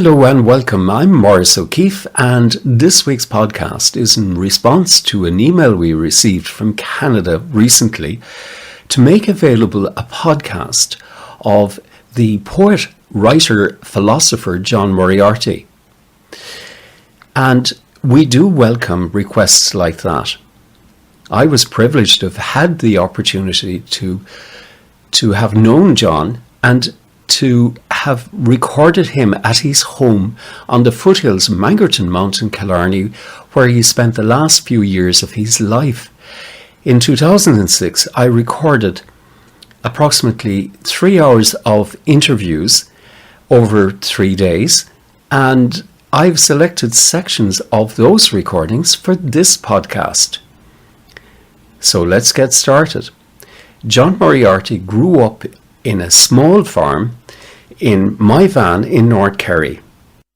Hello and welcome. I'm Maurice O'Keeffe, and this week's podcast is in response to an email we received from Canada recently to make available a podcast of the poet, writer, philosopher John Moriarty. And we do welcome requests like that. I was privileged to have had the opportunity to have known John and to have recorded him at his home on the foothills of Mangerton Mountain, Killarney, where he spent the last few years of his life. In 2006, I recorded approximately 3 hours of interviews over 3 days, and I've selected sections of those recordings for this podcast. So let's get started. John Moriarty grew up in a small farm in my van in North Kerry.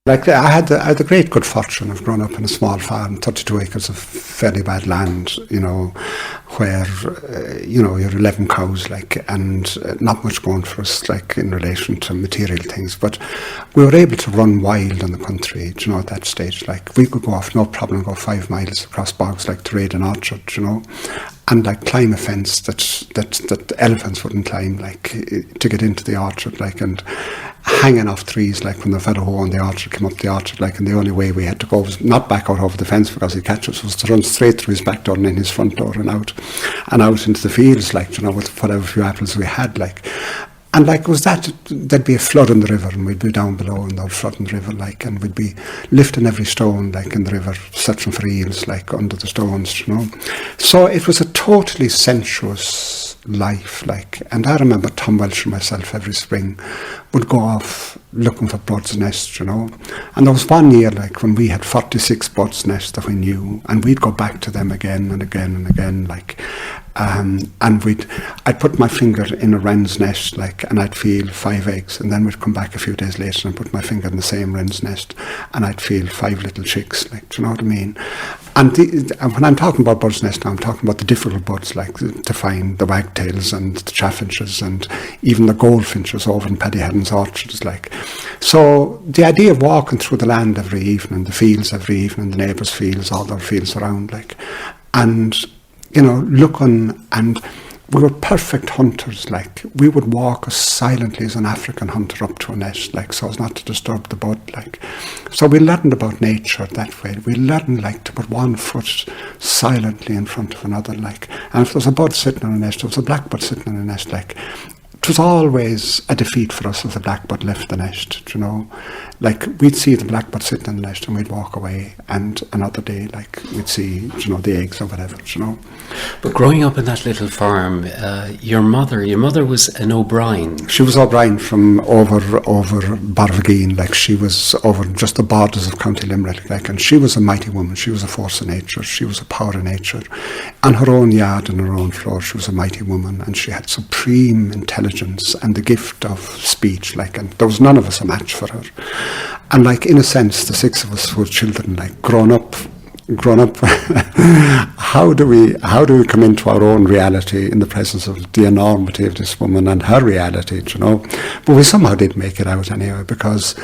I had the great good fortune of growing up in a small farm, 32 acres of fairly bad land, where, you're 11 cows, and not much going for us, in relation to material things. But we were able to run wild in the country, at that stage. We could go off, no problem, go 5 miles across bogs, to raid an orchard, and climb a fence that elephants wouldn't climb, to get into the orchard, and hanging off trees, when the fellow in the orchard came up the orchard, and the only way we had to go was not back out over the fence because he'd catch us, was to run straight through his back door and in his front door and out into the fields, with whatever few apples we had, And it was that, there'd be a flood in the river and we'd be down below in the flood in the river, and we'd be lifting every stone, in the river, searching for eels, under the stones, So it was a totally sensuous life, and I remember Tom Welsh and myself every spring would go off looking for birds' nests, And there was one year, when we had 46 birds' nests that we knew, and we'd go back to them again and again and again, and I'd put my finger in a wren's nest, and I'd feel 5 eggs, and then we'd come back a few days later and put my finger in the same wren's nest, and I'd feel 5 little chicks, do you know what I mean? And when I'm talking about birds' nest now, I'm talking about the difficult birds, to find the wagtails and the chaffinches and even the goldfinches over in Paddy Haddon's orchards, So the idea of walking through the land every evening, the fields every evening, the neighbours' fields, all their fields around, and looking, and we were perfect hunters, we would walk as silently as an African hunter up to a nest, so as not to disturb the bud, So we learned about nature that way. We learned, to put one foot silently in front of another, and if there was a bird sitting on a nest, there was a blackbird sitting on a nest, it was always a defeat for us if the blackbird left the nest, We'd see the blackbird sitting in the nest and we'd walk away, and another day, we'd see, the eggs or whatever, But growing up in that little farm, your mother was an O'Brien. She was O'Brien from over Barvageen, she was over just the borders of County Limerick, and she was a mighty woman. She was a force of nature. She was a power of nature. On her own yard and her own floor, she was a mighty woman, and she had supreme intelligence and the gift of speech, and there was none of us a match for her. And in a sense, the 6 of us were children, grown up. How do we come into our own reality in the presence of the enormity of this woman and her reality, But we somehow did make it out anyway, because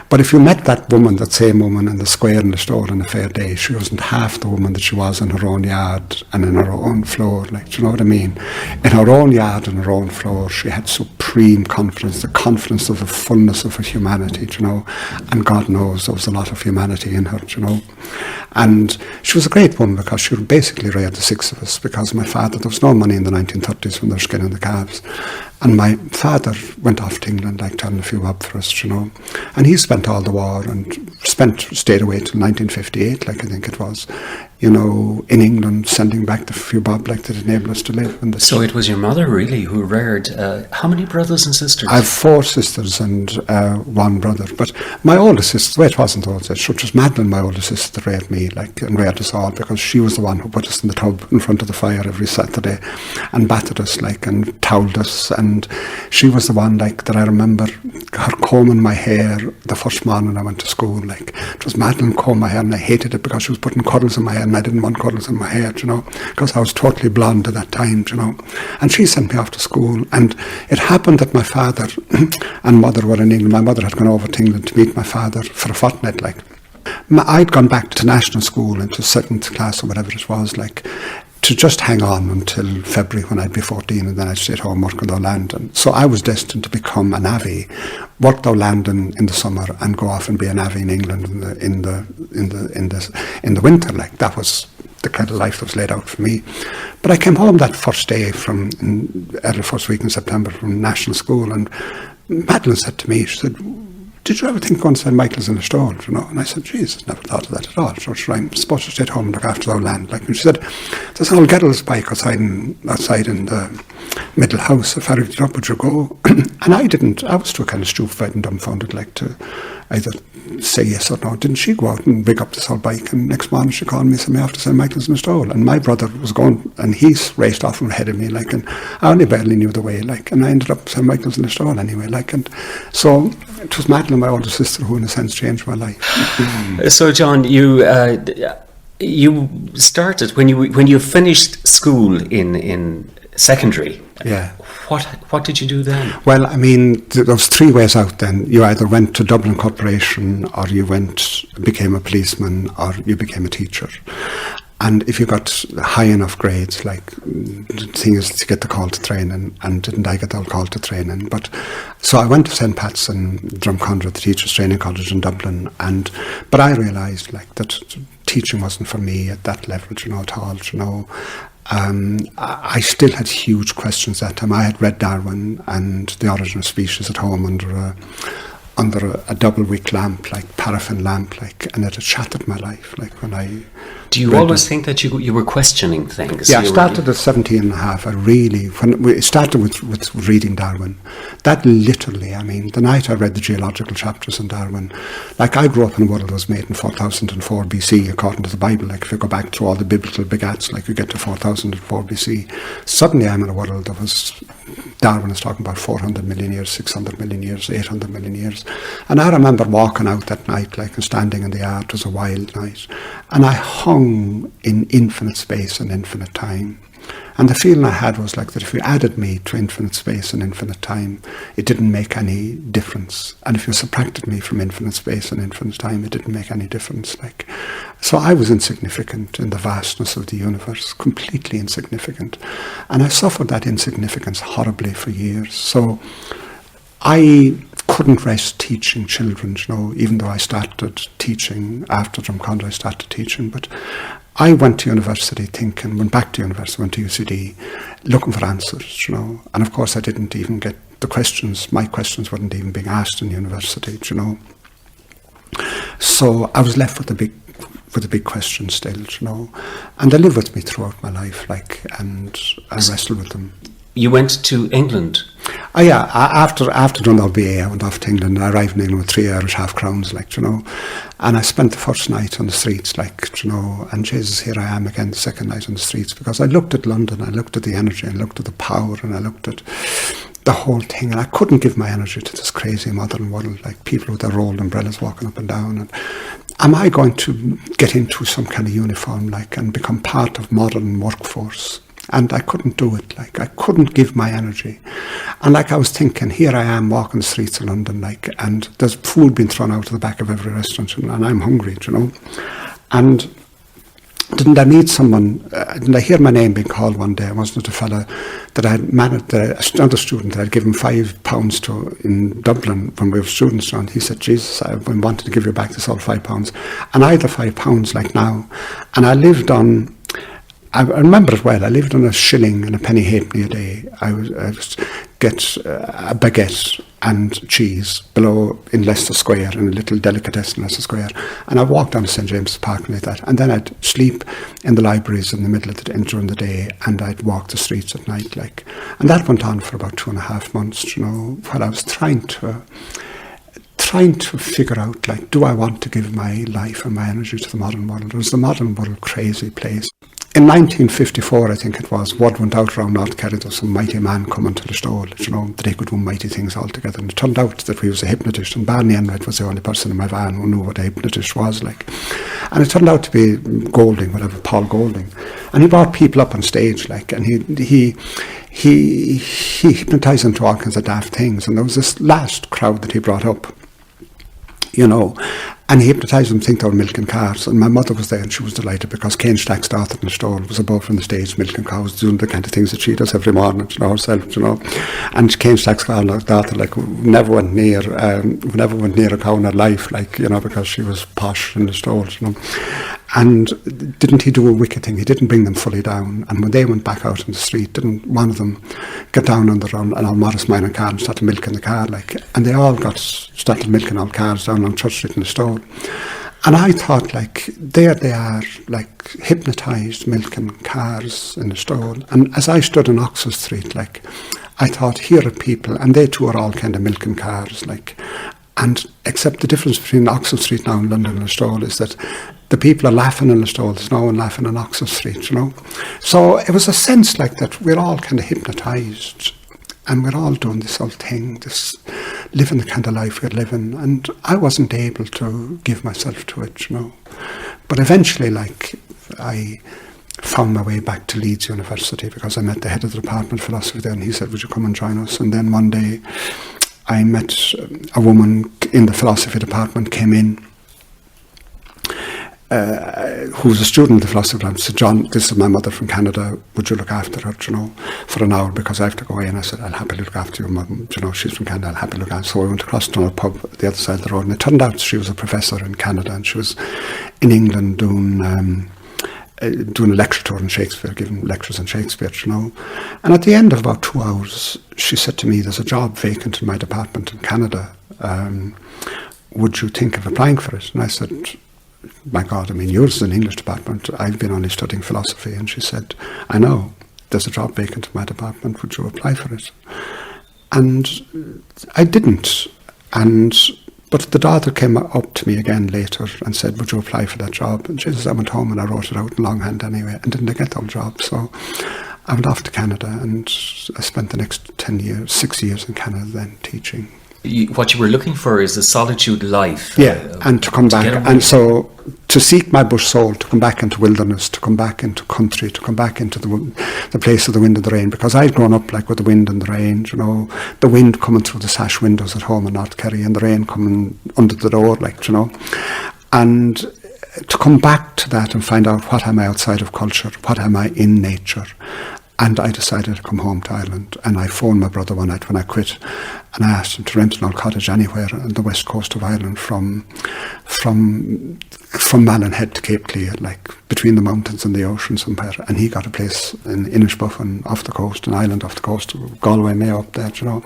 but if you met that same woman in the square in the store on a fair day, she wasn't half the woman that she was in her own yard and in her own floor, do you know what I mean? In her own yard and her own floor, she had supreme confidence, the confidence of the fullness of her humanity, and God knows there was a lot of humanity in her, And she was a great woman because she basically reared the 6 of us, because my father, there was no money in the 1930s when they were skinning the calves. And my father went off to England, turning a few bob for us, And he spent all the war and stayed away till 1958, I think it was, in England, sending back the few bob, to enable us to live. So it was your mother, really, who reared, how many brothers and sisters? I have 4 sisters and 1 brother. But my oldest sister, the way it was in those days, it was Madeline, my oldest sister, that reared me, and reared us all, because she was the one who put us in the tub in front of the fire every Saturday and battered us, and towelled us. And she was the one, that I remember her combing my hair the first morning I went to school. It was Madeline combing my hair, and I hated it because she was putting curls in my hair. and I didn't want cuddles in my hair, because I was totally blonde at that time, And she sent me off to school, and it happened that my father and mother were in England. My mother had gone over to England to meet my father for a fortnight, I'd gone back to national school into 7th class or whatever it was, to just hang on until February when I'd be 14, and then I'd stay at home working though Landon. So I was destined to become a navvy, work though Landon in the summer, and go off and be a navvy in England in the winter. That was the kind of life that was laid out for me. But I came home that first day from early first week in September from national school, and Madeline said to me, she said, "Did you ever think of going to St. Michael's in a stall?" And I said, "Jesus, never thought of that at all. So I'm supposed to stay at home and look after our land." And she said, "There's an old Gettle's bike outside in the middle house. If I rigged it up, would you go?" And I didn't. I was too kind of stupefied and dumbfounded, to either say yes or no. Didn't she go out and rig up this old bike? And next morning she called me, sent me off to St. Michael's in a stall. And my brother was going, and he raced off ahead of me, and I only barely knew the way, and I ended up at St. Michael's in a stall anyway, and so it was Madeline, my older sister, who in a sense changed my life. So, John, you started when you finished school in secondary. Yeah. What did you do then? Well, I mean, there was 3 ways out then. You either went to Dublin Corporation, or you became a policeman, or you became a teacher. And if you got high enough grades, the thing is to get the call to training, and didn't I get the call to training? But so I went to St. Pat's in Drumcondra, the Teachers Training College in Dublin, but I realised that teaching wasn't for me at that level, at all, I still had huge questions that time. I had read Darwin and The Origin of Species at home under a double wick lamp, paraffin lamp, and it had shattered my life. When I do you always think that you were questioning things? Yeah, I started at 17 and a half. When we started with reading Darwin, that literally, I mean, the night I read the geological chapters in Darwin, I grew up in a world that was made in 4004 BC, according to the Bible. If you go back through all the biblical begats, you get to 4004 BC, suddenly I'm in a world that was, Darwin is talking about 400 million years, 600 million years, 800 million years. And I remember walking out that night, and standing in the yard. It was a wild night. And I hung in infinite space and infinite time. And the feeling I had was that if you added me to infinite space and infinite time, it didn't make any difference. And if you subtracted me from infinite space and infinite time, it didn't make any difference. So I was insignificant in the vastness of the universe, completely insignificant. And I suffered that insignificance horribly for years. So I couldn't rest teaching children, even though I started teaching after Drumcondra, I started teaching. But I went to university went back to university, went to UCD, looking for answers, And of course I didn't even get the questions, my questions weren't even being asked in university, So I was left with the big question still, And they live with me throughout my life, and I wrestle with them. You went to England? Oh yeah, after doing the BA, I went off to England, and I arrived in England with 3 Irish half-crowns, and I spent the first night on the streets, and Jesus, here I am again the second night on the streets, because I looked at London, I looked at the energy, I looked at the power, and I looked at the whole thing, and I couldn't give my energy to this crazy modern world, people with their rolled umbrellas walking up and down, and am I going to get into some kind of uniform, and become part of modern workforce? And I couldn't do it, I couldn't give my energy. And I was thinking, here I am walking the streets of London, and there's food being thrown out of the back of every restaurant, and I'm hungry, And didn't I meet someone, didn't I hear my name being called one day? Wasn't it a fella that I had managed, another student that I'd given £5 to in Dublin when we were students, and he said, Jesus, I've been wanting to give you back this all £5. And I had the £5 now, and I lived on, I remember it well. I lived on a shilling and a penny halfpenny a day. I was get a baguette and cheese below in Leicester Square, in a little delicatessen in Leicester Square. And I walked down to St. James's Park like that. And then I'd sleep in the libraries in the middle of during the day, and I'd walk the streets at night. And that went on for about 2.5 months, while I was trying to figure out, do I want to give my life and my energy to the modern world? Or is the modern world a crazy place? in 1954, I think it was, word went out around North Kerry, there was some mighty man coming to the stall, you know, that he could do mighty things altogether. And it turned out that he was a hypnotist, and Barney Enright was the only person in my van who knew what a hypnotist was like. And it turned out to be Golding, whatever, Paul Golding. And he brought people up on stage, like, and he hypnotised them to all kinds of daft things. And there was this last crowd that he brought up, you know, and he hypnotised them to think they were milking cars. And my mother was there, and she was delighted because Kane Stack's daughter in the stall was above from the stage milking cows, doing the kind of things that she does every morning, you know, herself, you know. And Kane Stack's daughter, like, never went near a cow in her life, like, you know, because she was posh in the stalls, you know. And didn't he do a wicked thing? He didn't bring them fully down. And when they went back out in the street, didn't one of them get down on an old Maurice mining car and started milking the car, like, and they all started milking old cars down on Church Street in the stall. And I thought, like, there they are, like, hypnotised, milking cars in the stall. And as I stood in Oxford Street, like, I thought, here are people, and they too are all kind of milking cars, like. And except the difference between Oxford Street now in London and the stall is that the people are laughing in the stall, there's no one laughing in Oxford Street, you know. So it was a sense like that we're all kind of hypnotised, and we're all doing this old thing, this living the kind of life we're living, and I wasn't able to give myself to it, you know. But eventually, like, I found my way back to Leeds University because I met the head of the department of philosophy there, and he said, would you come and join us? And then one day I met a woman in the philosophy department, came in, who was a student of the philosophy department. Said, John, this is my mother from Canada, would you look after her, you know, for an hour, because I have to go away. And I said, I'll happily look after your mum, you know, she's from Canada, I'll happily look after her. So we went across to another pub at the other side of the road, and it turned out she was a professor in Canada, and she was in England doing a lecture tour in Shakespeare, giving lectures on Shakespeare, you know. And at the end of about 2 hours, she said to me, there's a job vacant in my department in Canada. Would you think of applying for it? And I said, my God, I mean, yours is an English department. I've been only studying philosophy. And she said, I know, there's a job vacant in my department. Would you apply for it? And I didn't. But the daughter came up to me again later and said, would you apply for that job? And she says, I went home and I wrote it out in longhand anyway, and didn't get that job. So I went off to Canada, and I spent the next 6 years in Canada then teaching. What you were looking for is a solitude life. Yeah, and to come back. And so to seek my bush soul, to come back into wilderness, to come back into country, to come back into the place of the wind and the rain. Because I'd grown up like with the wind and the rain, you know, the wind coming through the sash windows at home in North Kerry, and the rain coming under the door, like, you know. And to come back to that and find out, what am I outside of culture? What am I in nature? And I decided to come home to Ireland, and I phoned my brother one night when I quit, and I asked him to rent an old cottage anywhere on the west coast of Ireland, from Mallinhead to Cape Clear, like between the mountains and the ocean somewhere. And he got a place in Inishbuffin off the coast, an island off the coast, Galway, Mayo up there, you know.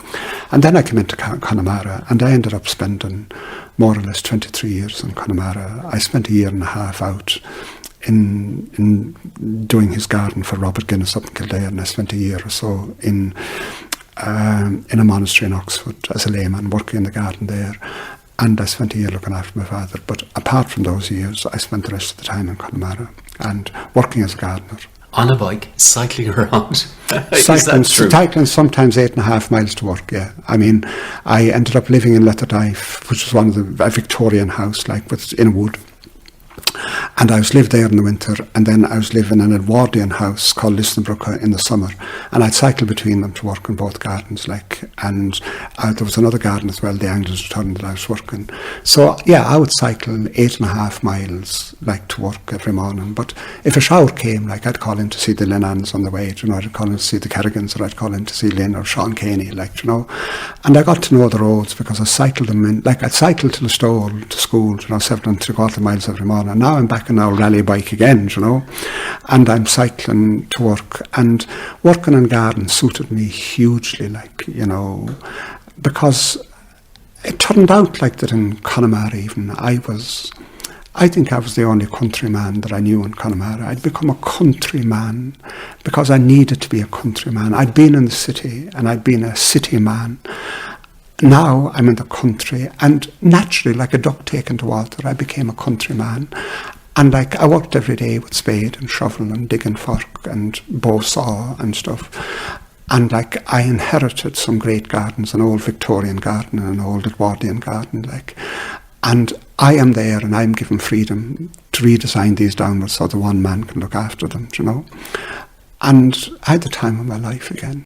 And then I came into Connemara, and I ended up spending more or less 23 years in Connemara. I spent a year and a half out in doing his garden for Robert Guinness up in Kildare, and I spent a year or so in a monastery in Oxford as a layman, working in the garden there, and I spent a year looking after my father. But apart from those years, I spent the rest of the time in Connemara and working as a gardener. On a bike, cycling around. Cycling sometimes 8.5 miles to work, yeah. I mean, I ended up living in Letterdive, which was a Victorian house, like, in a wood. And I lived there in the winter, and then I was living in an Edwardian house called Listenbrook in the summer, and I'd cycle between them to work in both gardens, like, and there was another garden as well, the Anglers Return, that I was working. So yeah, I would cycle 8.5 miles, like, to work every morning. But if a shower came, like, I'd call in to see the Linnans on the way, you know, I'd call in to see the Kerrigans, or I'd call in to see Lynn or Sean Caney, like, you know. And I got to know the roads because I cycled them in, like, I'd cycle to the store, to school, you know, 7.75 miles every morning. And now I'm back on our rally bike again, you know, and I'm cycling to work, and working in gardens suited me hugely, like, you know, because it turned out like that in Connemara even, I think I was the only countryman that I knew in Connemara. I'd become a countryman because I needed to be a countryman. I'd been in the city, and I'd been a city man. Now I'm in the country, and naturally, like a duck taken to water, I became a countryman. And like, I worked every day with spade and shovel and digging fork and bow saw and stuff. And like, I inherited some great gardens, an old Victorian garden and an old Edwardian garden, like. And I am there and I'm given freedom to redesign these downwards so the one man can look after them, you know. And I had the time of my life again.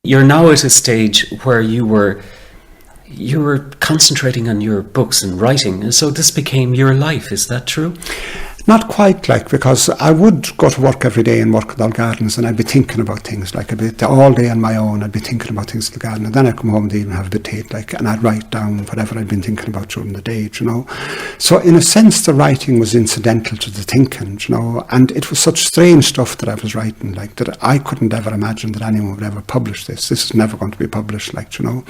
You're now at a stage where you were concentrating on your books and writing, and so this became your life. Is that true? Not quite, like, because I would go to work every day and work with our gardens, and I'd be thinking about things, like, all day on my own. I'd be thinking about things in the garden, and then I'd come home and even have a bit of tea, like, and I'd write down whatever I'd been thinking about during the day, you know. So in a sense, the writing was incidental to the thinking, you know, and it was such strange stuff that I was writing, like, that I couldn't ever imagine that anyone would ever publish this. This is never going to be published, like, you know.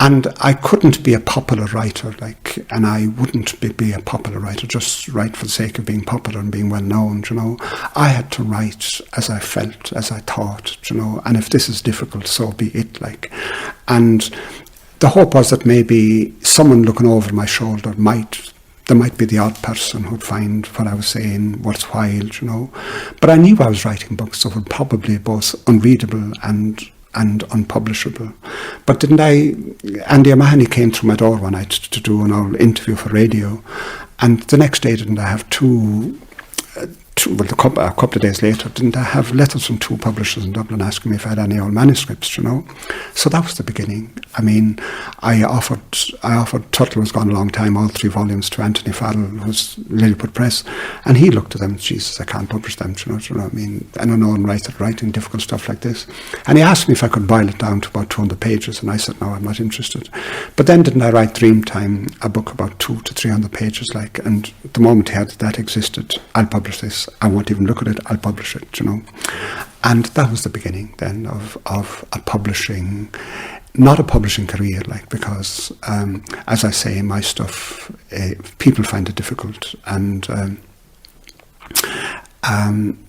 And I couldn't be a popular writer, like, and I wouldn't be a popular writer, just write for the sake of being popular and being well known, you know. I had to write as I felt, as I thought, you know, and if this is difficult, so be it, like. And the hope was that maybe someone looking over my shoulder there might be the odd person who'd find what I was saying worthwhile, you know. But I knew I was writing books that were probably both unreadable and unpublishable. But didn't Andy O'Mahony came through my door one night to do an old interview for radio, and the next day didn't I have a couple of days later, didn't I have letters from 2 publishers in Dublin asking me if I had any old manuscripts, you know. So that was the beginning. I mean, I offered Tuttle was gone a long time, all 3 volumes to Anthony Farrell, who's Lilliput Press, and he looked at them, Jesus, I can't publish them, you know what I mean? I don't know, and writing difficult stuff like this. And he asked me if I could boil it down to about 200 pages, and I said, no, I'm not interested. But then didn't I write Dreamtime, a book about 200 to 300 pages, like, and the moment he had that existed, I'll publish this. I won't even look at it, I'll publish it, you know. And that was the beginning then of a publishing, not a publishing career, like, because, as I say, my stuff, people find it difficult, and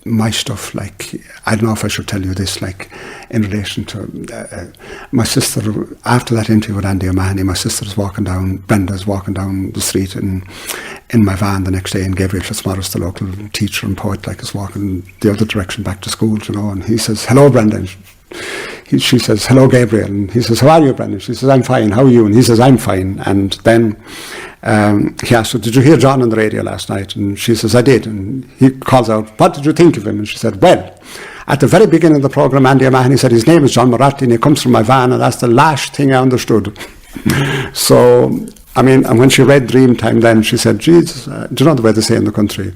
my stuff, like, I don't know if I should tell you this, like, in relation to my sister, after that interview with Andy O'Mahony, my sister's walking down, Brenda's walking down the street in my van the next day, and Gabriel Fitzmaurice, the local teacher and poet, like, is walking the other direction back to school, you know, and he says, hello, Brenda. She says, hello, Gabriel. And he says, how are you, Brenda? She says, I'm fine. How are you? And he says, I'm fine. And then he asked her, did you hear John on the radio last night? And she says, I did. And he calls out, what did you think of him? And she said, well, at the very beginning of the programme, Andy O'Mahony said his name is John Moriarty and he comes from my van, and that's the last thing I understood. So, I mean, and when she read Dreamtime then, she said, Jesus, do you know the way they say in the country?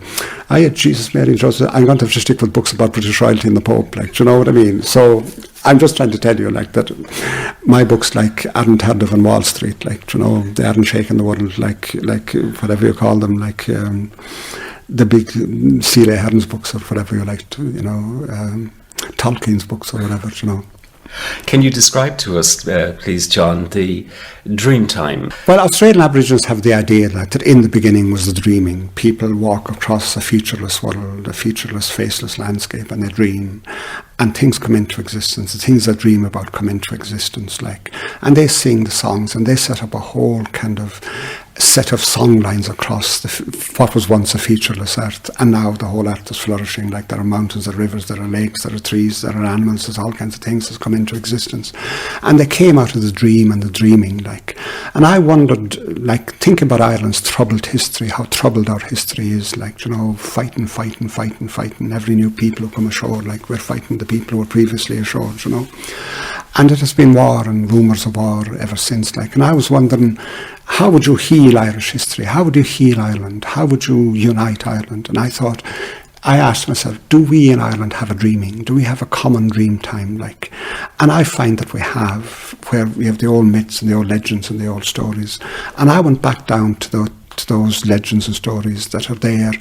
I had Jesus, Mary and Joseph, I'm going to have to stick with books about British royalty and the Pope, like, do you know what I mean? So I'm just trying to tell you, like, that my books, like, aren't heard of on Wall Street, like, do you know, they aren't shaking the world, like whatever you call them, like the big C.L.A. Hearn's books or whatever you like to, you know, Tolkien's books or whatever, you know. Can you describe to us, please, John, the Dreamtime? Well, Australian Aborigines have the idea that in the beginning was the dreaming. People walk across a featureless world, a featureless, faceless landscape, and they dream. And things come into existence. The things they dream about come into existence, like. And they sing the songs, and they set up a whole kind of set of song lines across what was once a featureless earth, and now the whole earth is flourishing. Like, there are mountains, there are rivers, there are lakes, there are trees, there are animals, there's all kinds of things that's come into existence. And they came out of the dream and the dreaming, like. And I wondered, like, thinking about Ireland's troubled history, how troubled our history is, like, you know, fighting. Every new people who come ashore, like, we're fighting the people who were previously ashore, you know. And it has been war and rumours of war ever since, like. And I was wondering, how would you heal Irish history? How would you heal Ireland? How would you unite Ireland? And I asked myself, do we in Ireland have a dreaming? Do we have a common dream time, like? And I find that we have, where we have the old myths and the old legends and the old stories. And I went back down to those legends and stories that are there,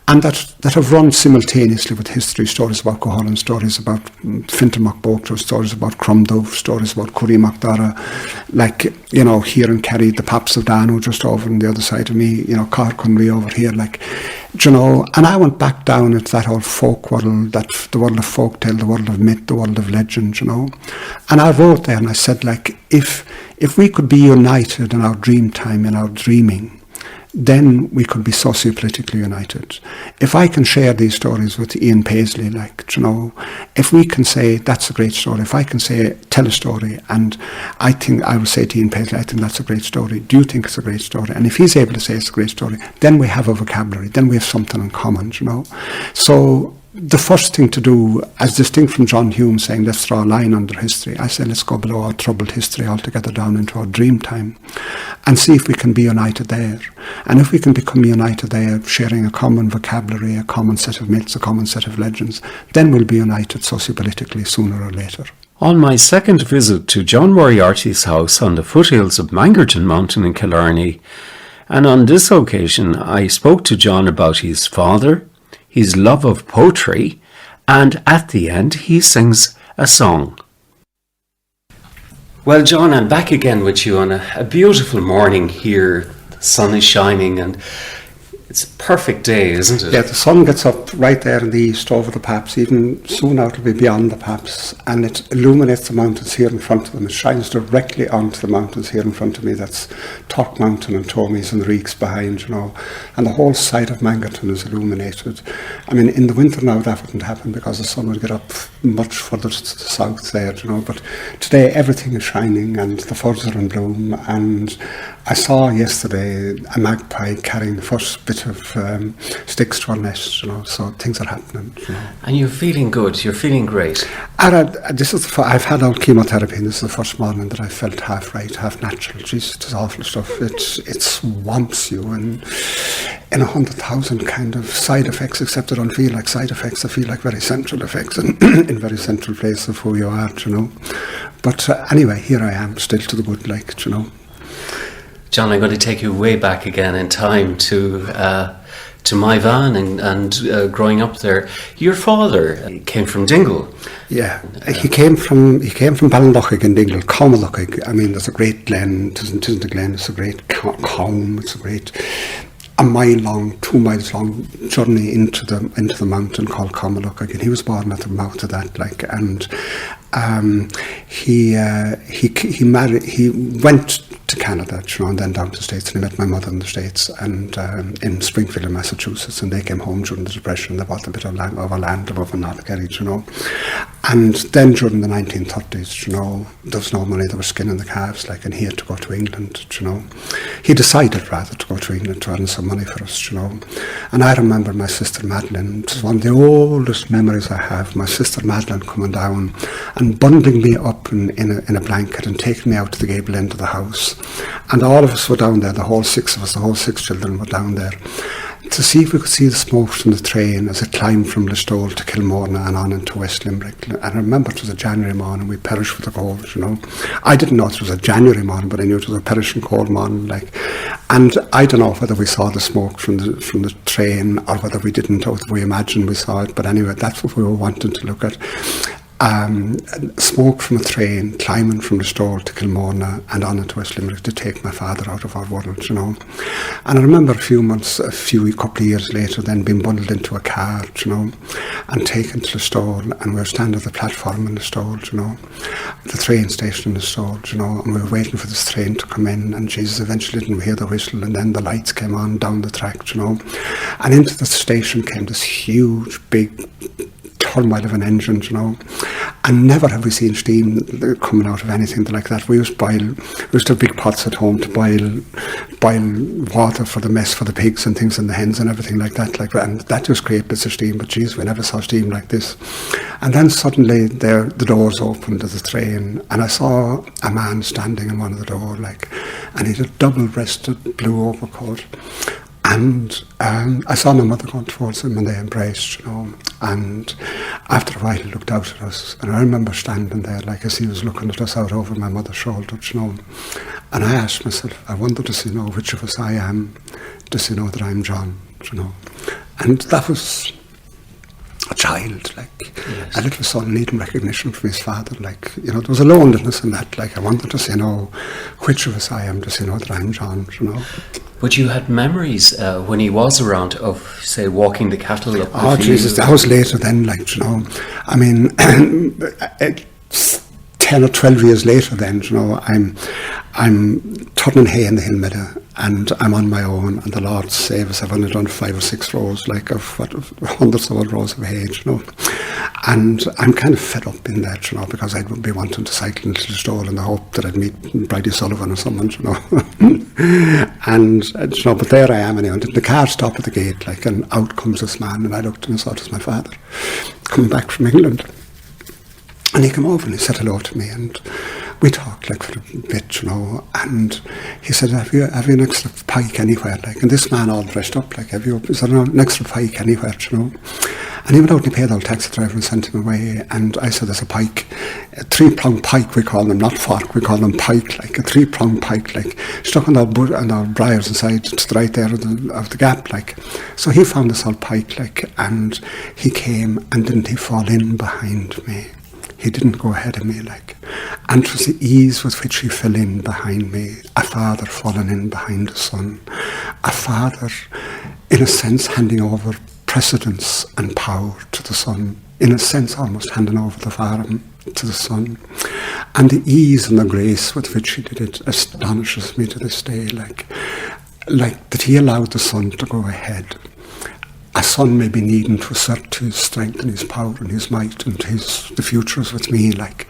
and that have run simultaneously with history, stories about Cuchulainn, stories about Fintan Bóctor, stories about Crumdove, stories about Curry Macdara, like, you know, here in Kerry, the Paps of Danu just over on the other side of me, you know, Corcunry over here, like, you know. And I went back down into that old folk world, the world of folktale, the world of myth, the world of legend, you know. And I wrote there and I said, like, if we could be united in our dream time, in our dreaming, then we could be socio-politically united. If I can share these stories with Ian Paisley, like, you know, if we can say that's a great story, if I can say, tell a story, and I think I will say to Ian Paisley, I think that's a great story, do you think it's a great story? And if he's able to say it's a great story, then we have a vocabulary, then we have something in common, you know. So the first thing to do, as distinct from John Hume saying, let's draw a line under history, I say let's go below our troubled history altogether down into our dream time and see if we can be united there. And if we can become united there, sharing a common vocabulary, a common set of myths, a common set of legends, then we'll be united sociopolitically sooner or later. On my second visit to John Moriarty's house on the foothills of Mangerton Mountain in Killarney, and on this occasion I spoke to John about his father, his love of poetry, and at the end he sings a song. Well, John, I'm back again with you on a beautiful morning here. The sun is shining and it's a perfect day, isn't it? Yeah, the sun gets up right there in the east over the paps, even soon now it'll be beyond the paps, and it illuminates the mountains here in front of them. It shines directly onto the mountains here in front of me. That's Tork Mountain and Tomies and Reeks behind, you know, and the whole side of Mangerton is illuminated. I mean, in the winter now that wouldn't happen because the sun would get up much further to the south there, you know, but today everything is shining and the furze are in bloom, and I saw yesterday a magpie carrying the first bit of sticks to her nest, you know, so things are happening, you know. And you're feeling good, you're feeling great. And I've had all chemotherapy, and this is the first morning that I felt half right, half natural. Jesus, it's awful stuff. It swamps you in 100,000 kind of side effects, except I don't feel like side effects, I feel like very central effects and in very central place of who you are, you know. But anyway, here I am, still to the good, like, you know. John, I'm going to take you way back again in time to my van and growing up there. Your father came from Dingle. Yeah, he came from Ballinlochig in Dingle, Comallochig. I mean, there's a great glen. It isn't a glen. It's a great combe. It's a mile long, 2 miles long journey into the mountain called Comallochig, and he was born at the mouth of that, like, and he went to Canada, you know, and then down to the States, and he met my mother in the States and in Springfield in Massachusetts, and they came home during the Depression. They bought a bit of land above in North Kerry, you know, and then during the 1930s, you know, there was no money, there was skin in the calves, like, and he had to go to England, you know. He decided rather to go to England to earn some money for us, you know. And I remember my sister Madeline, this is one of the oldest memories I have, my sister Madeline coming down and bundling me up in a blanket and taking me out to the gable end of the house. And all of us were down there, the whole 6 of us, the whole 6 children were down there, to see if we could see the smoke from the train as it climbed from Listowel to Kilmorna and on into West Limerick. And I remember it was a January morning, we perished with the cold, you know. I didn't know it was a January morning, but I knew it was a perishing cold morning, like. And I don't know whether we saw the smoke from the train or whether we didn't, or whether we imagined we saw it, but anyway, that's what we were wanting to look at. Smoke from a train climbing from Listowel to Kilmorna and on into West Limerick to take my father out of our world, you know. And I remember a couple of years later then being bundled into a car, you know, and taken to Listowel, and we were standing at the platform in Listowel, you know, the train station in Listowel, you know, and we were waiting for this train to come in, and Jesus, eventually didn't we hear the whistle, and then the lights came on down the track, you know, and into the station came this huge big turmoil of an engine, you know, and never have we seen steam coming out of anything like that. We used to have big pots at home to boil water for the mess for the pigs and things and the hens and everything like that, and that just created bits of steam, but geez, we never saw steam like this. And then suddenly the doors opened of the train, and I saw a man standing in one of the doors, like, and he had a double-breasted blue overcoat. And I saw my mother going towards him, and they embraced, you know, and after a while he looked out at us, and I remember standing there like as he was looking at us out over my mother's shoulder, you know, and I asked myself, I wonder, does he know which of us I am? Does he know that I'm John, you know? And that was a child, like, yes. A little son needing recognition from his father, like, you know, there was a loneliness in that, like, I wanted to say, know which of us I am, does he know that I'm John, you know? But you had memories when he was around of, say, walking the cattle up the field. Jesus, that was later then, like, you know, I mean, 10 or 12 years later then, you know, I'm turning hay in the hill meadow, and I'm on my own, and the Lord save us, I've only done 5 or 6 rows, like of hundreds of odd rows of hay, you know. And I'm kind of fed up in that, you know, because I'd be wanting to cycle into the store in the hope that I'd meet Bridie Sullivan or someone, you know. And, you know, but there I am anyway. The car stopped at the gate, like, and out comes this man, and I looked and I saw it was my father, coming back from England. And he came over and he said hello to me, and we talked like for a bit, you know, and he said, have you an extra pike anywhere, like, and this man all dressed up, like, is there an extra pike anywhere, you know? And he went out and he paid our taxi driver and sent him away, and I said, there's a pike, a 3-pronged pike we call them, not fork, we call them pike, like a 3-pronged pike, like, stuck on our briars inside to the right there of the gap, like. So he found this old pike, like, and he came, and didn't he fall in behind me? He didn't go ahead of me, like. And it was the ease with which he fell in behind me. A father falling in behind a son. A father, in a sense, handing over precedence and power to the son. In a sense, almost handing over the farm to the son. And the ease and the grace with which he did it astonishes me to this day, like that he allowed the son to go ahead. A son may be needing to assert his strength and his power and his might, and the future is with me, like.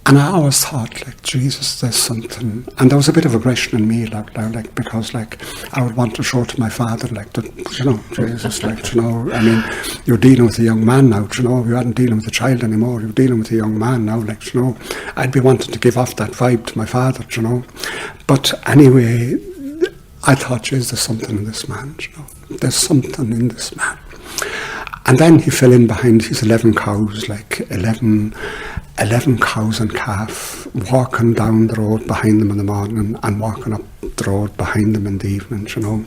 And I always thought, like, Jesus, there's something, and there was a bit of aggression in me, like, because, like, I would want to show to my father, like, that, you know, Jesus, like, you know, I mean, you're dealing with a young man now, you know, you aren't dealing with a child anymore, you're dealing with a young man now, like, you know, I'd be wanting to give off that vibe to my father, you know. But anyway, I thought, Jesus, there's something in this man, you know. There's something in this man. And then he fell in behind his 11 cows, like 11 cows and calf, walking down the road behind them in the morning and walking up the road behind them in the evening, you know.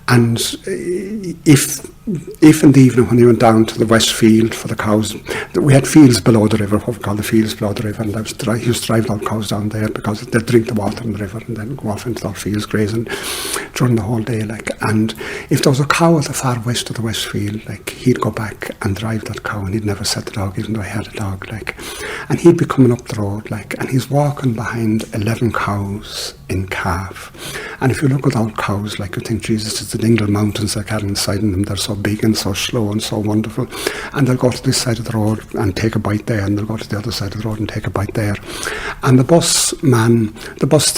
And if in the evening when he went down to the west field for the cows, we had fields below the river, what we call the fields below the river, and he used to drive all cows down there because they'd drink the water in the river and then go off into their fields grazing during the whole day, like. And if there was a cow at the far west of the west field, like, he'd go back and drive that cow, and he'd never set the dog, even though he had a dog, like. And he'd be coming up the road, like, and he's walking behind 11 cows in calf. And if you look at old cows, like, you think, Jesus, it's the Dingle Mountains they're carrying inside them, they're so big and so slow and so wonderful. And they'll go to this side of the road and take a bite there, and they'll go to the other side of the road and take a bite there. And the bus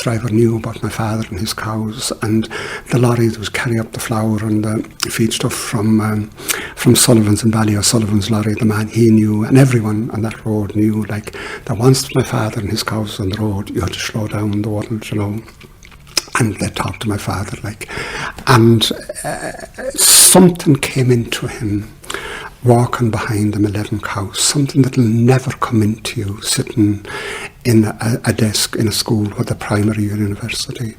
driver knew about my father and his cows, and the lorry that was carrying up the flour and the feed stuff from Sullivan's in Bally, or Sullivan's lorry, the man, he knew, and everyone on that road knew, like, that once my father and his cows on the road, you had to slow down the water, you know. And they talked to my father, like, and something came into him walking behind them 11 cows, something that'll never come into you sitting in a desk in a school, whether primary or university.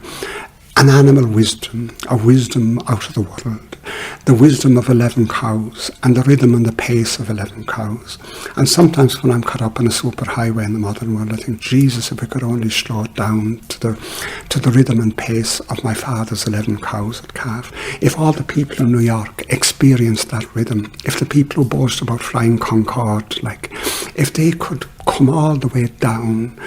An animal wisdom, a wisdom out of the world, the wisdom of 11 cows and the rhythm and the pace of 11 cows. And sometimes when I'm caught up on a superhighway in the modern world, I think, Jesus, if we could only slow it down to the rhythm and pace of my father's 11 cows at calf. If all the people in New York experienced that rhythm, if the people who boast about flying Concorde, like, if they could come all the way down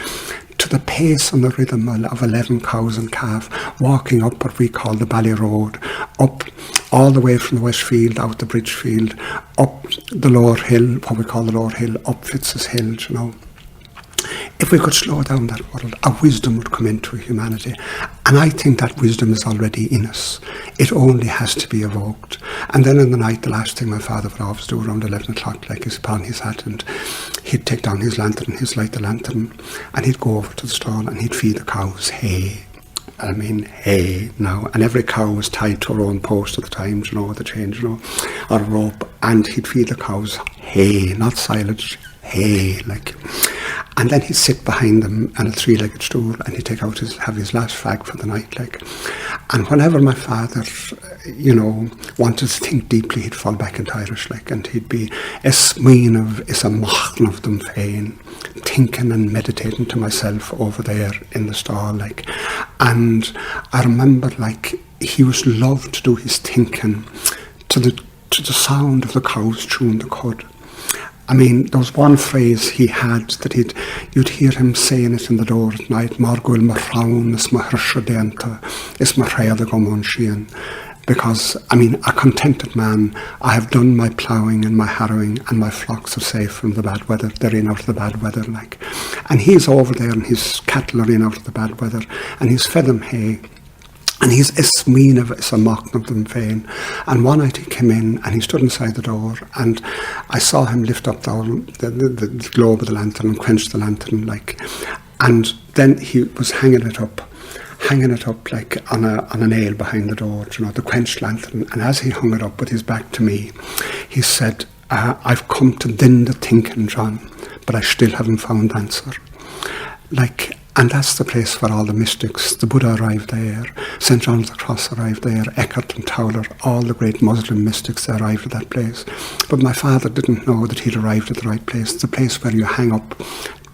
to the pace and the rhythm of 11 cows and calf, walking up what we call the Bally Road, up all the way from the West Field, out the Bridge Field, up the Lower Hill, what we call the Lower Hill, up Fitz's Hill, you know. If we could slow down that world, a wisdom would come into humanity. And I think that wisdom is already in us. It only has to be evoked. And then in the night, the last thing my father would always do around 11 o'clock, like, he's upon his hat, and he'd take down his lantern, he'd light the lantern, and he'd go over to the stall and he'd feed the cows hay. I mean, hay now. And every cow was tied to her own post at the time, you know, with a chain, you know, or a rope. And he'd feed the cows hay, not silage, hay, like. And then he'd sit behind them on a 3-legged stool, and he'd have his last fag for the night, like. And whenever my father, you know, wanted to think deeply, he'd fall back into Irish, like, and he'd be is a machn of them féin, thinking and meditating to myself over there in the stall, like. And I remember, like, he was loved to do his thinking to the sound of the cows chewing the cud. I mean, there was one phrase he had that you'd hear him saying it in the door at night, Margul Marraun is my Hershadenta, is my Rayada Gomonshian. Because, I mean, a contented man, I have done my ploughing and my harrowing, and my flocks are safe from the bad weather. They're in out of the bad weather, like. And he's over there, and his cattle are in out of the bad weather, and he's fed them hay. And he's ismeen is a mock of them vain. And one night he came in and he stood inside the door, and I saw him lift up the globe of the lantern and quench the lantern, like. And then he was hanging it up like on a nail behind the door, you know, the quenched lantern. And as he hung it up with his back to me, he said, I've come to din the thinking, John, but I still haven't found answer. Like, and that's the place where all the mystics, the Buddha arrived there, St. John of the Cross arrived there, Eckhart and Tauler, all the great Muslim mystics, they arrived at that place. But my father didn't know that he'd arrived at the right place, the place where you hang up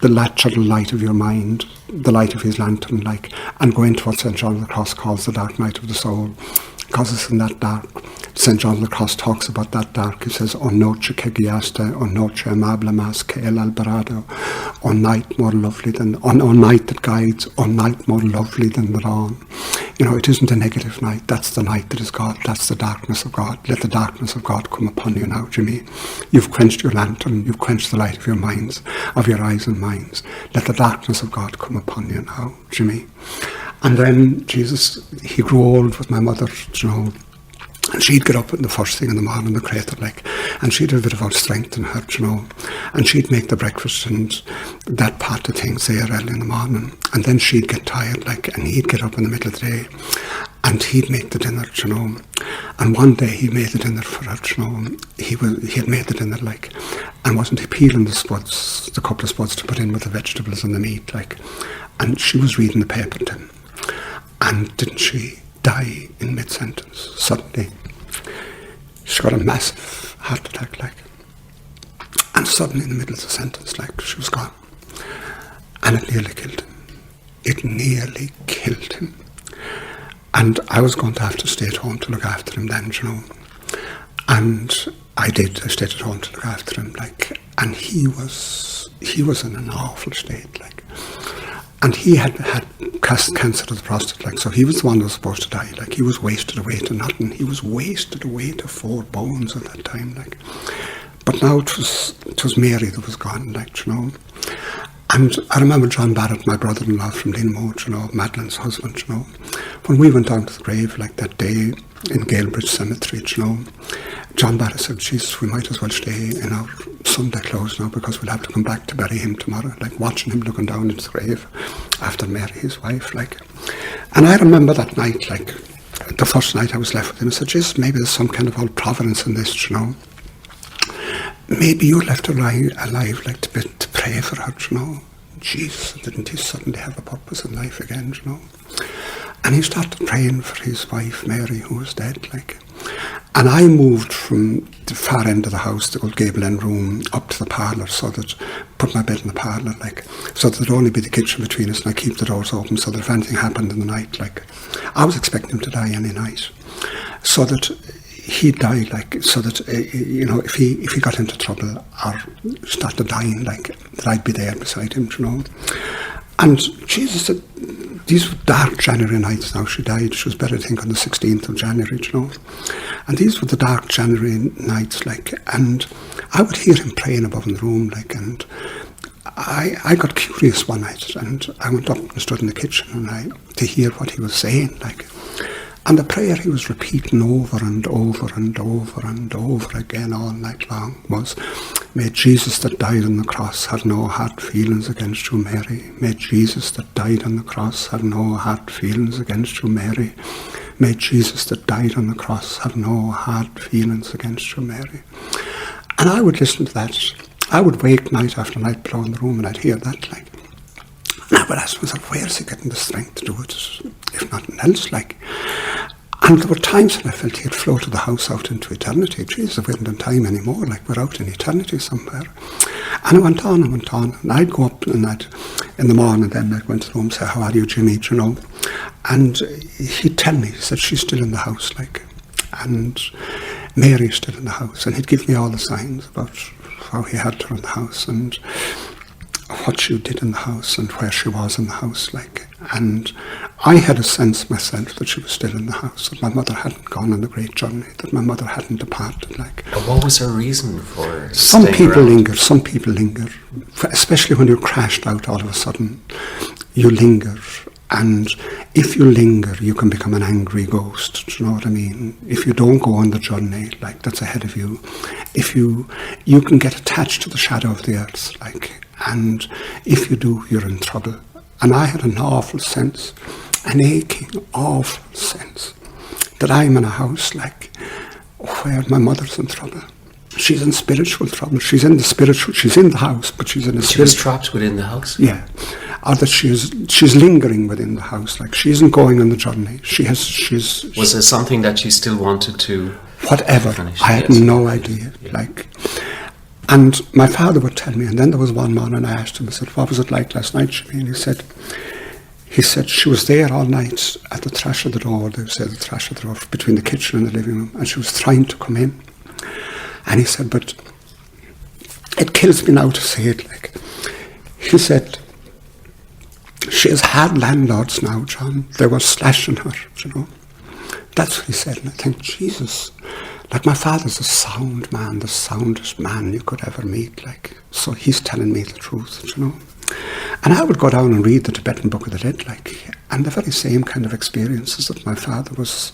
the natural light of your mind, the light of his lantern, like, and go into what St. John of the Cross calls the dark night of the soul. Because it's in that dark. St. John of the Cross talks about that dark. He says, O noche que guiaste, o noche amable más que el alborado, O night more lovely than, O night that guides, O night more lovely than the dawn. You know, it isn't a negative night. That's the night that is God. That's the darkness of God. Let the darkness of God come upon you now, Jimmy. You've quenched your lantern. You've quenched the light of your minds, of your eyes and minds. Let the darkness of God come upon you now, Jimmy. And then Jesus, he grew old with my mother, you know, and she'd get up the first thing in the morning, the crater, like, and she'd have a bit of out strength in her, you know, and she'd make the breakfast and that part of things there early in the morning, and then she'd get tired, like, and he'd get up in the middle of the day, and he'd make the dinner, you know, and one day he made the dinner for her, you know, he had made the dinner, like, and wasn't he peeling the spuds, the couple of spuds to put in with the vegetables and the meat, like, and she was reading the paper to him. And didn't she die in mid-sentence, suddenly? She got a massive heart attack, like. And suddenly in the middle of the sentence, like, she was gone. And it nearly killed him. It nearly killed him. And I was going to have to stay at home to look after him then, you know. And I did. I stayed at home to look after him, like. And he was in an awful state, like. And he had cancer of the prostate, like, so he was the one that was supposed to die, like, he was wasted away to nothing. He was wasted away to 4 bones at that time, like. But now it was Mary that was gone, like, you know. And I remember John Barrett, my brother-in-law from Linmore, you know, Madeline's husband, you know, when we went down to the grave, like, that day in Galebridge Cemetery, you know, John Barrett said, Jesus, we might as well stay in our Sunday clothes now because we'll have to come back to bury him tomorrow, like, watching him looking down into the grave after Mary, his wife, like. And I remember that night, like, the first night I was left with him, I said, Jesus, maybe there's some kind of old providence in this, you know. Maybe you left her alive, like, to pray for her, you know. Jesus, didn't he suddenly have a purpose in life again, you know? And he started praying for his wife, Mary, who was dead, like. And I moved from the far end of the house, the old gable end room, up to the parlour, so that, put my bed in the parlour, like, so that there'd only be the kitchen between us, and I keep the doors open, so that if anything happened in the night, like, I was expecting him to die any night, so that he'd die, like, so that, you know, if he got into trouble or started dying, like, that I'd be there beside him, you know. And Jesus said, these were dark January nights now. She died, she was buried, I think, on the 16th of January, you know. And these were the dark January nights, like, and I would hear him praying above in the room, like, and I got curious one night, and I went up and stood in the kitchen and to hear what he was saying, like. And the prayer he was repeating over and over and over and over again all night long was, may Jesus that died on the cross have no hard feelings against you, Mary. May Jesus that died on the cross have no hard feelings against you, Mary. May Jesus that died on the cross have no hard feelings against you, Mary. And I would listen to that. I would wake night after night below in the room and I'd hear that, like. And I would ask myself, where is he getting the strength to do it, if nothing else, like. And there were times when I felt he had floated the house out into eternity. Jesus, we hadn't done time anymore, like, we're out in eternity somewhere. And I went on, and I'd go up and in the morning, then I'd go into the room and say, how are you, Jimmy, you know. And he'd tell me, he said, she's still in the house, like, and Mary's still in the house. And he'd give me all the signs about how he had her in the house and what she did in the house and where she was in the house, like. And I had a sense myself that she was still in the house, that my mother hadn't gone on the great journey, that my mother hadn't departed, like. And what was her reason for Some staying people around? some people linger, especially when you're crashed out all of a sudden. You linger, and if you linger, you can become an angry ghost, do you know what I mean? If you don't go on the journey, like, that's ahead of you, if you can get attached to the shadow of the earth, like, and if you do, you're in trouble. And I had an awful sense, an aching, awful sense, that I'm in a house, like, where my mother's in trouble. She's in spiritual trouble. She's in the house, but she's in a She was spiritual... trapped within the house? Yeah. Or that she's lingering within the house, like, she isn't going on the journey. Was there something that she still wanted to... Whatever. finish? I had Yes. no idea, Yeah. like... And my father would tell me, and then there was one morning I asked him, I said, what was it like last night, Jimmy? And he said she was there all night at the thrash of the door, they say the thrash of the door, between the kitchen and the living room, and she was trying to come in. And he said, but it kills me now to say it, like, he said, she has had landlords now, John. They were slashing her, you know. That's what he said, and I think, Jesus, like, my father's a sound man, the soundest man you could ever meet, like, so he's telling me the truth, you know. And I would go down and read the Tibetan Book of the Dead, like, and the very same kind of experiences that my father was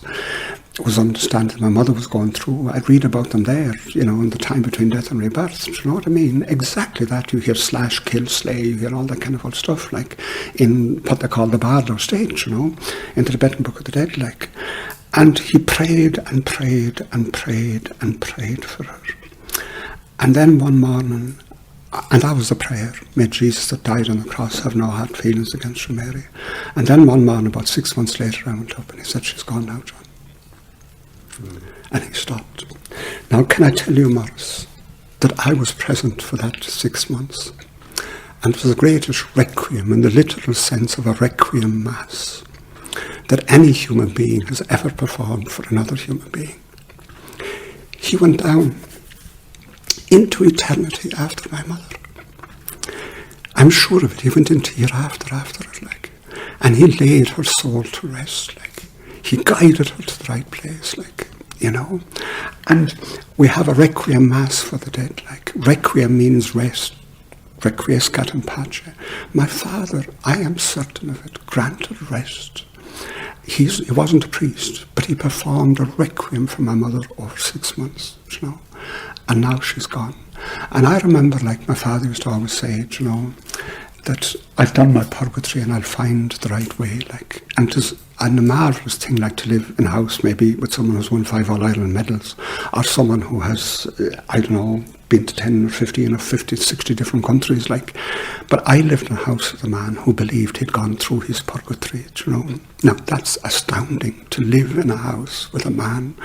understanding, my mother was going through. I'd read about them there, you know, in the time between death and rebirth. Do you know what I mean? Exactly that. You hear slash, kill, slay, you hear all that kind of old stuff, like, in what they call the Barlow state, you know, in the Tibetan Book of the Dead, like. And he prayed and prayed and prayed and prayed for her. And then one morning, and that was the prayer, may Jesus that died on the cross have no hard feelings against you, Mary. And then one morning, about 6 months later, I went up and he said, she's gone now, John. And he stopped. Now, can I tell you, Maurice, that I was present for that 6 months. And it was the greatest requiem, in the literal sense of a requiem mass, that any human being has ever performed for another human being. He went down into eternity after my mother. I'm sure of it. He went into hereafter after it, like, and he laid her soul to rest, like, he guided her to the right place, like, you know. And we have a requiem mass for the dead, like, requiem means rest, requiescat in pace. My father, I am certain of it, granted rest. He wasn't a priest, but he performed a requiem for my mother over 6 months, you know, and now she's gone. And I remember, like, my father used to always say, you know, that I've done my purgatory and I'll find the right way, like, and it is a marvellous thing, like, to live in a house maybe with someone who's won 5 All-Ireland medals, or someone who has, I don't know, been to 10 or 15 or 50, 60 different countries, like. But I lived in a house with a man who believed he'd gone through his purgatory, you know. Now, that's astounding, to live in a house with a man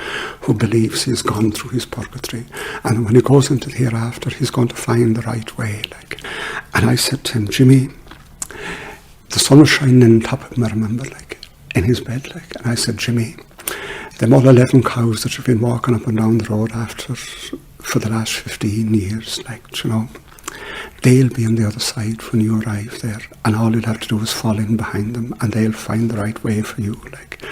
who believes he's gone through his purgatory. And when he goes into the hereafter, he's going to find the right way, like. And I said to him, Jimmy, the sun was shining on top of him, I remember, like, in his bed, like. And I said, Jimmy, them all 11 cows that you've been walking up and down the road after for the last 15 years, like, you know, they'll be on the other side when you arrive there, and all you'll have to do is fall in behind them and they'll find the right way for you, like.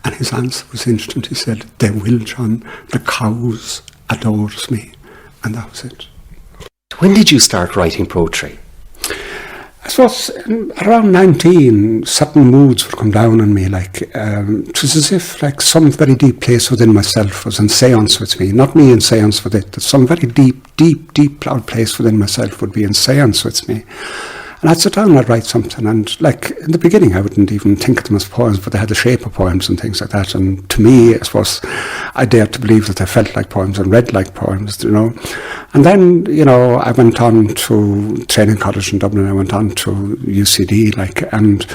And his answer was instant. He said, they will, John, the cows adores me. And that was it. When did you start writing poetry? I suppose around 19, certain moods would come down on me, like, it was as if, like, some very deep place within myself was in seance with me, not me in seance with it, that some very deep place within myself would be in seance with me. And I'd sit down and I'd write something, and, like, in the beginning I wouldn't even think of them as poems, but they had the shape of poems and things like that, and to me, I suppose, I dared to believe that they felt like poems and read like poems, you know. And then, you know, I went on to training college in Dublin, I went on to UCD, like, and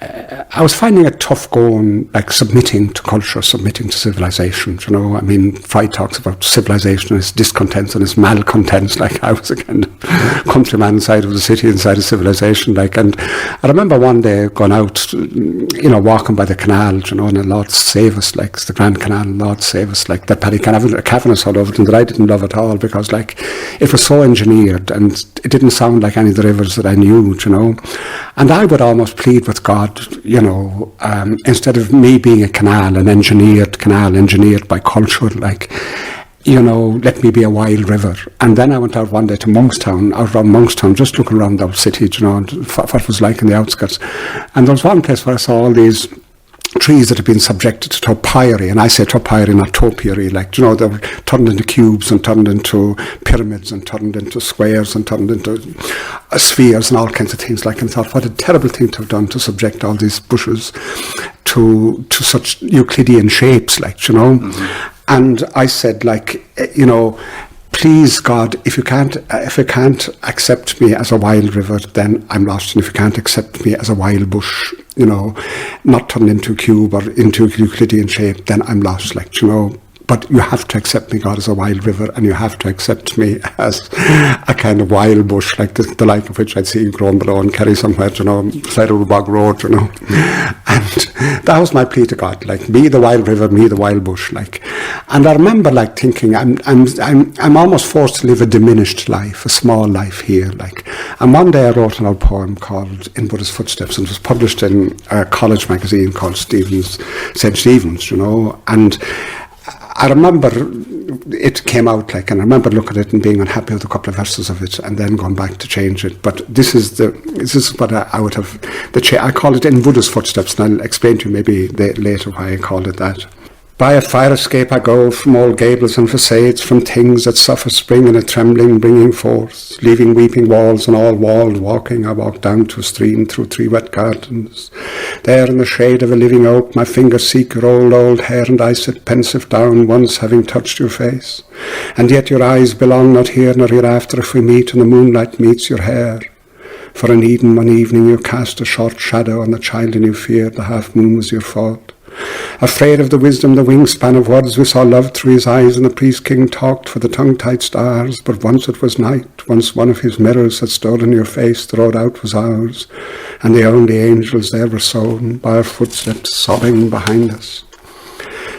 I was finding it tough going, like submitting to culture, submitting to civilization, you know. I mean, Freud talks about civilization as discontents and as malcontents, like I was a kind of countryman inside of the city, inside of civilization, like. And I remember one day going out, you know, walking by the canal, you know, and Lord save us, like, it's the Grand Canal, Lord save us, like, that Paddy Cavanaugh's all over it, and that I didn't love at all, because, like, it was so engineered, and it didn't sound like any of the rivers that I knew, you know. And I would almost plead with God, you know, instead of me being a canal, an engineered canal, engineered by culture, like, you know, let me be a wild river. And then I went out one day to Monkstown, out around Monkstown, just looking around the city, you know, what it was like in the outskirts. And there was one place where I saw all these trees that have been subjected to topiary, and I say topiary, not topiary, like, you know, they were turned into cubes and turned into pyramids and turned into squares and turned into spheres and all kinds of things, like, and I thought, what a terrible thing to have done, to subject all these bushes to such Euclidean shapes, like, you know. Mm-hmm. And I said, like, you know, please God, if you can't accept me as a wild river, then I'm lost. And if you can't accept me as a wild bush, you know, not turned into a cube or into a Euclidean shape, then I'm lost, like, you know. But you have to accept me, God, as a wild river, and you have to accept me as a kind of wild bush, like the like of which I'd see growing below in Kerry somewhere, you know, side of the bog road, you know. And that was my plea to God, like, me the wild river, me the wild bush, like. And I remember, like, thinking, I'm almost forced to live a diminished life, a small life here, like. And one day I wrote an old poem called In Buddhist Footsteps, and it was published in a college magazine called St. Stephen's, you know. And I remember it came out, like, and I remember looking at it and being unhappy with a couple of verses of it, and then going back to change it. But this is what I would have. I call it In Buddhist Footsteps, and I'll explain to you maybe later why I called it that. By a fire escape I go, from old gables and facades, from things that suffer spring in a trembling bringing forth, leaving weeping walls and all walled walking. I walk down to a stream through 3 wet gardens. There in the shade of a living oak my fingers seek your old hair, and I sit pensive down, once having touched your face. And yet your eyes belong not here nor hereafter if we meet and the moonlight meets your hair. For in Eden one evening you cast a short shadow on the child in you feared, the half moon was your fault. Afraid of the wisdom, the wingspan of words, we saw love through his eyes, and the priest king talked for the tongue-tied stars. But once it was night, once one of his mirrors had stolen your face, the road out was ours, and the only angels there were sown by our footsteps sobbing behind us.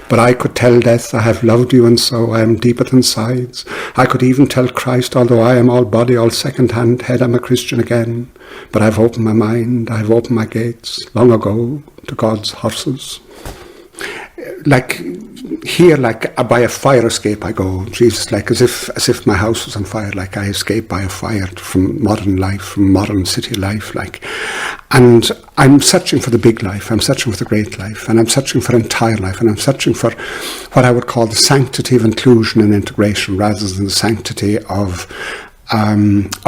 But I could tell death, I have loved you, and so I am deeper than sides. I could even tell Christ, although I am all body, all second-hand head, I'm a Christian again. But I've opened my mind, I've opened my gates, long ago, to God's horses. Like here, like by a fire escape I go, Jesus, like as if my house was on fire, like I escaped by a fire from modern life, from modern city life, like. And I'm searching for the big life, I'm searching for the great life, and I'm searching for entire life, and I'm searching for what I would call the sanctity of inclusion and integration rather than the sanctity of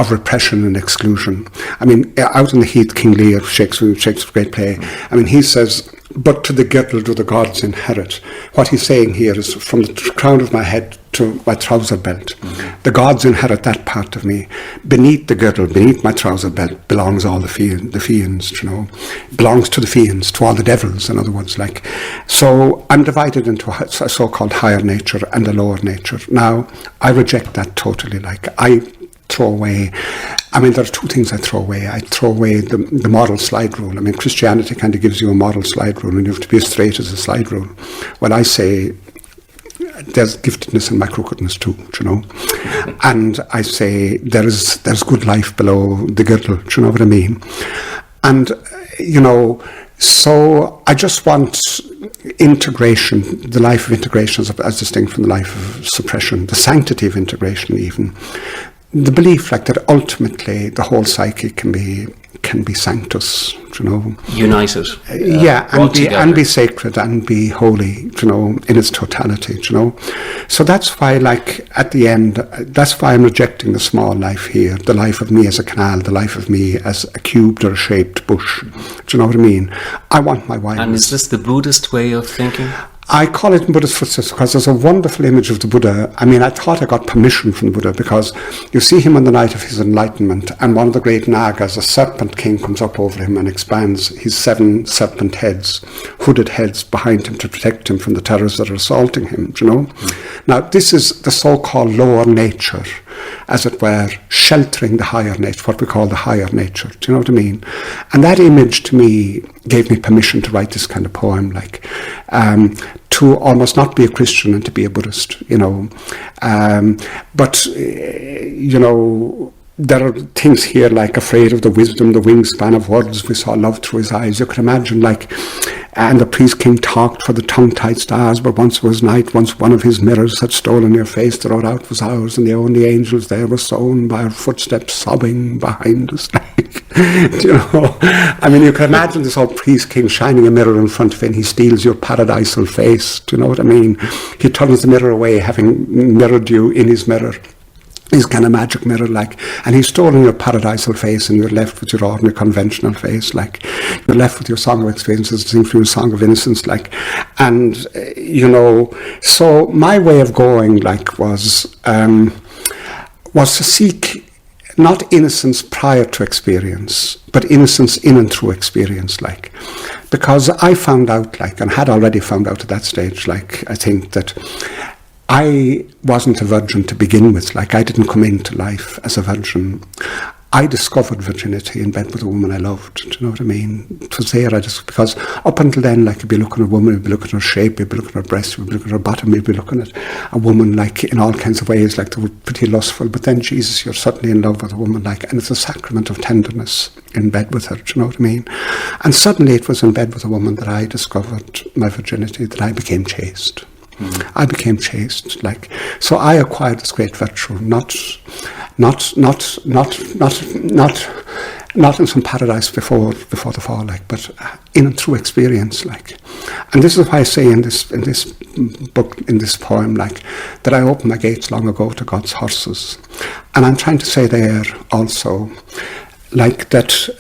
repression and exclusion. I mean, out in the heath, King Lear, Shakespeare's great play, I mean, he says, but to the girdle do the gods inherit. What he's saying here is from the crown of my head to my trouser belt. Mm-hmm. The gods inherit that part of me. Beneath the girdle, beneath my trouser belt, belongs all the fiends, you know. Belongs to the fiends, to all the devils, in other words. Like, so I'm divided into a so-called higher nature and a lower nature. Now, I reject that totally. Like, I throw away, I mean, there are 2 things I throw away. I throw away the moral slide rule. I mean, Christianity kind of gives you a moral slide rule, and you have to be as straight as a slide rule. Well, I say there's giftedness in my crookedness too, you know. And I say there's good life below the girdle, do you know what I mean? And, you know, so I just want integration, the life of integration as distinct from the life of suppression, the sanctity of integration even. The belief, like, that ultimately the whole psyche can be sanctus, you know. United. And be sacred and be holy, you know, in its totality, you know. So that's why, like, at the end, that's why I'm rejecting the small life here, the life of me as a canal, the life of me as a cubed or a shaped bush. Do you know what I mean? I want my wild. And is this the Buddhist way of thinking? I call it in Buddhist footsteps because there's a wonderful image of the Buddha. I mean, I thought I got permission from the Buddha because you see him on the night of his enlightenment, and one of the great Nagas, a serpent king, comes up over him and expands his 7 serpent heads, hooded heads behind him to protect him from the terrors that are assaulting him, do you know? Now, this is the so-called lower nature, as it were, sheltering the higher nature, what we call the higher nature. Do you know what I mean? And that image to me gave me permission to write this kind of poem, like, to almost not be a Christian and to be a Buddhist, you know. But, you know, there are things here like afraid of the wisdom, the wingspan of words, we saw love through his eyes. You can imagine, like, and the priest king talked for the tongue-tied stars, but once was night, once one of his mirrors had stolen your face, the road out was ours, and the only angels there were sown by our footsteps sobbing behind us. Like, you know, I mean, you can imagine this old priest king shining a mirror in front of him, he steals your paradisal face, do you know what I mean? He turns the mirror away, having mirrored you in his mirror. His kind of magic mirror, like, and he's stolen your paradisal face, and you're left with your ordinary conventional face, like, you're left with your song of experiences, sing through a song of innocence, like, and, you know, so my way of going, like, was to seek not innocence prior to experience, but innocence in and through experience, like, because I found out, like, and had already found out at that stage, like, I think that I wasn't a virgin to begin with. Like, I didn't come into life as a virgin. I discovered virginity in bed with a woman I loved. Do you know what I mean? It was there, because up until then, like, you'd be looking at a woman, you'd be looking at her shape, you'd be looking at her breast, you'd be looking at her bottom, you'd be looking at a woman, like, in all kinds of ways, like, they were pretty lustful. But then, Jesus, you're suddenly in love with a woman, like, and it's a sacrament of tenderness in bed with her. Do you know what I mean? And suddenly it was in bed with a woman that I discovered my virginity, that I became chaste. I became chaste, like, so I acquired this great virtue, not in some paradise before the fall, like, but in and through experience, like. And this is why I say in this book, in this poem, like, that I opened my gates long ago to God's horses. And I'm trying to say there also, like, that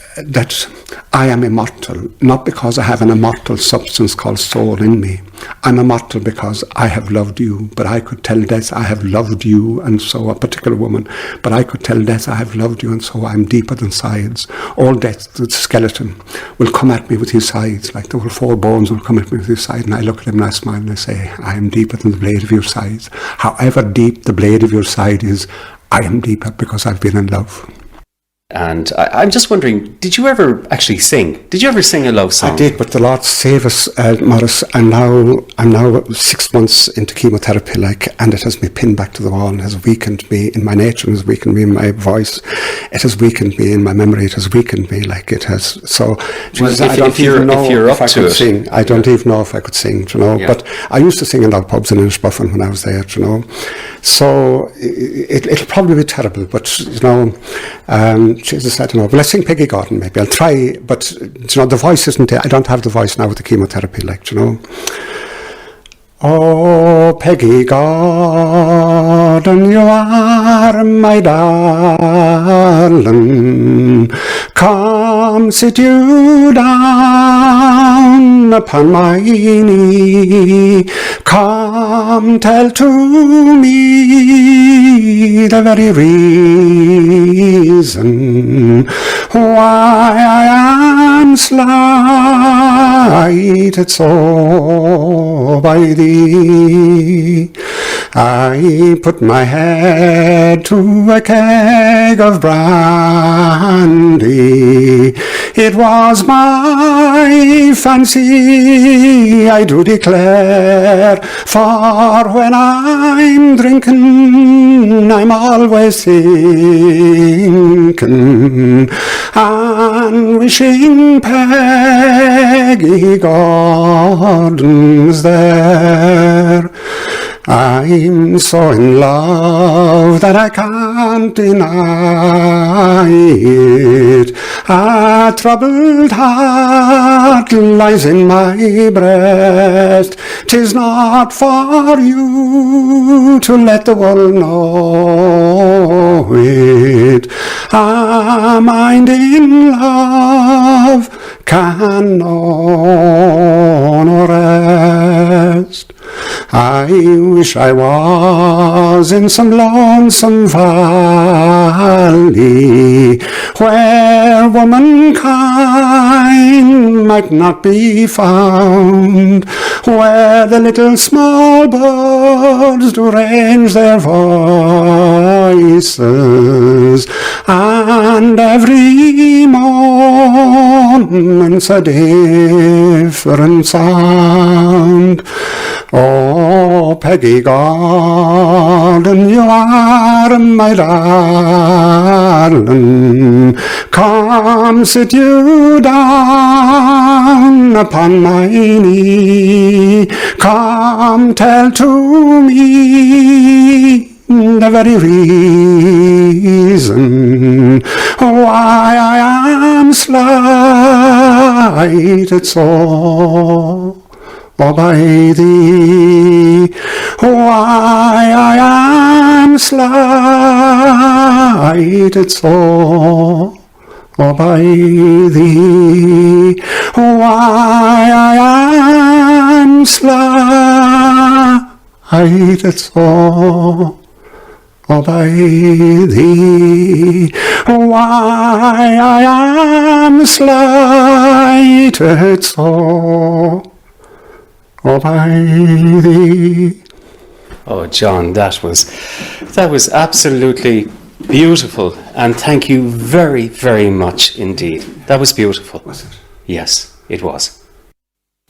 I am immortal, not because I have an immortal substance called soul in me. I'm immortal because I have loved you, but I could tell death I have loved you, and so a particular woman, but I could tell death I have loved you, and so I'm deeper than sides. All death, the skeleton, will come at me with his sides, like the whole 4 bones will come at me with his side, and I look at him and I smile and I say, I am deeper than the blade of your sides. However deep the blade of your side is, I am deeper because I've been in love. And I'm just wondering, did you ever actually sing? Did you ever sing a love song? I did, but the Lord save us, Maurice. I'm now 6 months into chemotherapy, like, and it has me pinned back to the wall, and has weakened me in my nature, and has weakened me in my voice. It has weakened me in my memory. It has weakened me, like, it has. So, Jesus, I don't even know if I could sing. I don't even know if I could sing, you know. Yeah. But I used to sing in our pubs in Innisbuffin when I was there, you know. So it'll probably be terrible, but, you know, Jesus, I don't know. Well, I sing Peggy Gordon, maybe. I'll try, but, you know, the voice isn't there. I don't have the voice now with the chemotherapy, like, you know. Oh, Peggy Gordon, you are my darling. Come sit you down upon my knee. Come tell to me the very reason why I am slighted so by thee. I put my head to a keg of brandy. It was my fancy, I do declare, for when I'm drinking, I'm always thinking and wishing Peggy Gordon was there. I'm so in love that I can't deny it. A troubled heart lies in my breast. 'Tis not for you to let the world know it. A mind in love can know no rest. I wish I was in some lonesome valley where womankind might not be found, where the little small birds do range their voices, and every moment's a different sound. Oh, Peggy Gordon, you are my darling. Come sit you down upon my knee. Come tell to me the very reason why I am slighted so. By thee, why I am slighted so. By thee, why I am slighted so. By thee, why I am slighted so. By thee. Oh, John, that was absolutely beautiful, and thank you very, very much indeed. That was beautiful. Was it? Yes, it was.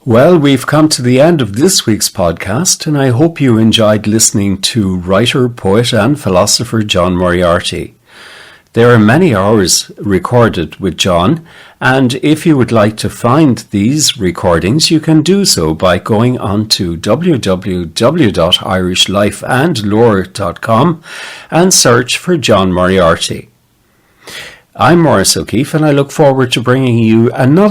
Well, we've come to the end of this week's podcast, and I hope you enjoyed listening to writer, poet, and philosopher John Moriarty. There are many hours recorded with John, and if you would like to find these recordings, you can do so by going on to www.irishlifeandlore.com and search for John Moriarty. I'm Maurice O'Keeffe, and I look forward to bringing you another